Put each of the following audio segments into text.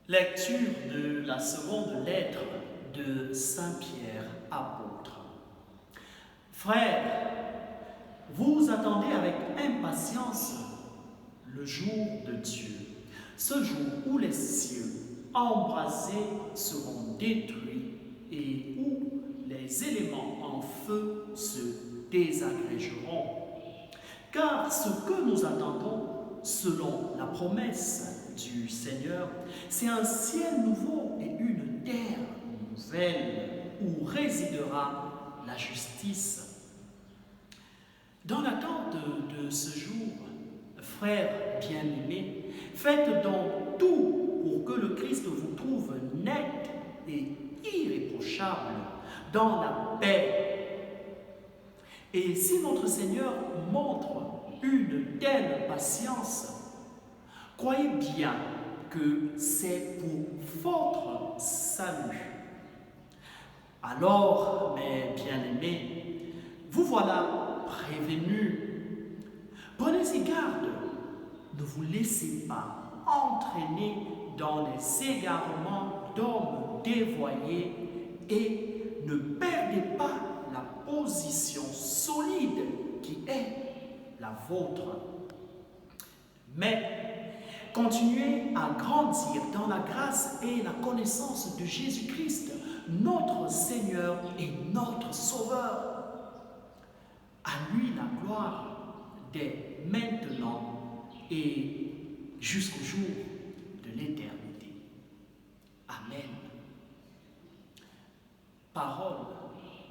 Lecture de la seconde lettre de Saint Pierre, apôtre. Frères, vous attendez avec impatience le jour de Dieu, ce jour où les cieux embrasés seront détruits et où les éléments en feu se désagrégeront. Car ce que nous attendons, selon la promesse du Seigneur, c'est un ciel nouveau et une terre nouvelle où résidera la justice. Dans l'attente de ce jour, frères bien-aimés, faites donc tout pour que le Christ vous trouve net et irréprochable dans la paix. Et si notre Seigneur montre une telle patience, croyez bien que c'est pour votre salut. Alors, mes bien-aimés, vous voilà prévenus. Prenez-y garde, ne vous laissez pas entraîner dans les égarements d'hommes dévoyés et ne perdez pas la position solide qui est la vôtre. Mais continuez à grandir dans la grâce et la connaissance de Jésus-Christ, notre Seigneur et notre Sauveur. À lui la gloire dès maintenant et jusqu'au jour de l'éternité. Amen. Parole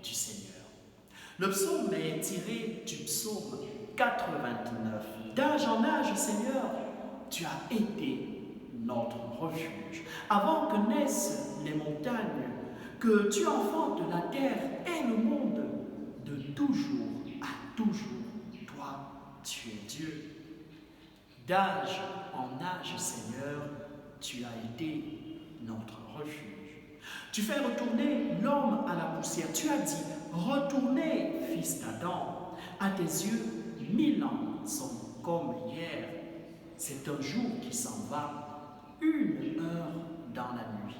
du Seigneur. Le psaume est tiré du psaume 89. D'âge en âge, Seigneur, tu as été notre refuge. Avant que naissent les montagnes, que tu enfantes la terre et le monde, de toujours à toujours, toi, tu es Dieu. D'âge en âge, Seigneur, tu as été notre refuge. Tu fais retourner l'homme à la poussière. Tu as dit, retournez, fils d'Adam. À tes yeux, 1000 ans sont comme hier. C'est un jour qui s'en va, une heure dans la nuit.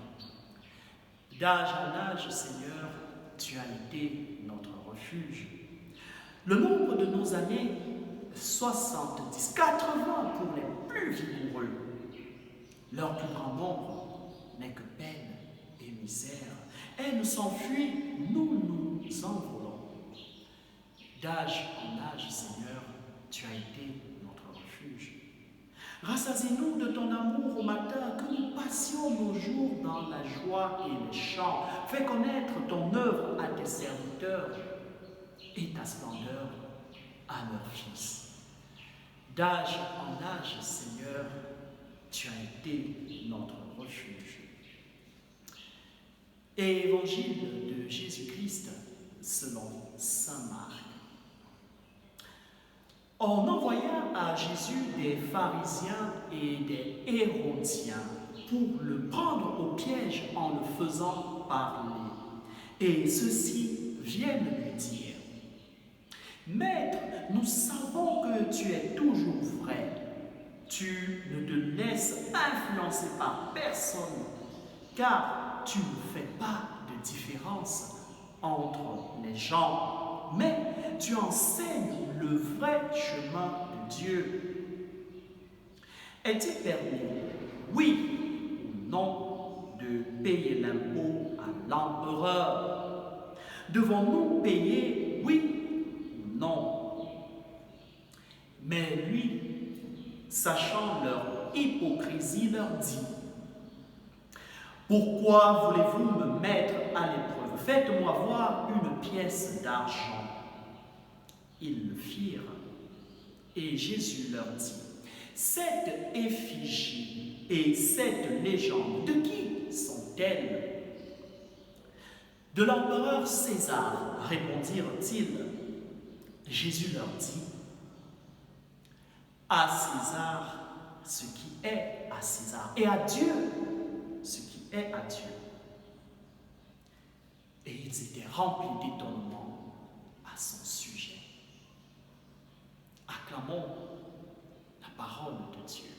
D'âge en âge, Seigneur, tu as été notre refuge. Le nombre de nos années, 70, 80 pour les plus vigoureux. Leur plus grand nombre n'est que peine et misère. Elles s'enfuient, nous nous envolons. D'âge en âge, Seigneur, tu as été notre refuge. Rassasie-nous de ton amour au matin, que nous passions nos jours dans la joie et les chants. Fais connaître ton œuvre à tes serviteurs et ta splendeur à leurs fils. D'âge en âge, Seigneur, tu as été notre refuge. Évangile de Jésus-Christ selon saint Marc. On envoya à Jésus des pharisiens et des hérodiens pour le prendre au piège en le faisant parler. Et ceux-ci viennent lui dire, « Maître, nous savons que tu es toujours vrai. Tu ne te laisses influencer par personne, car tu ne fais pas de différence entre les gens, mais tu enseignes le vrai chemin de Dieu. Est-il permis, oui ou non, de payer l'impôt à l'empereur? Devons-nous payer, oui ou non? Mais lui, sachant leur hypocrisie, leur dit, « Pourquoi voulez-vous me mettre à l'épreuve? Faites-moi voir une pièce d'argent. » Ils le firent. Et Jésus leur dit, « Cette effigie et cette légende, de qui sont-elles? » « De l'empereur César, répondirent-ils. Jésus leur dit, « À César ce qui est à César, et à Dieu ce qui est à Dieu. » Et ils étaient remplis d'étonnement à son sujet. Acclamons la parole de Dieu.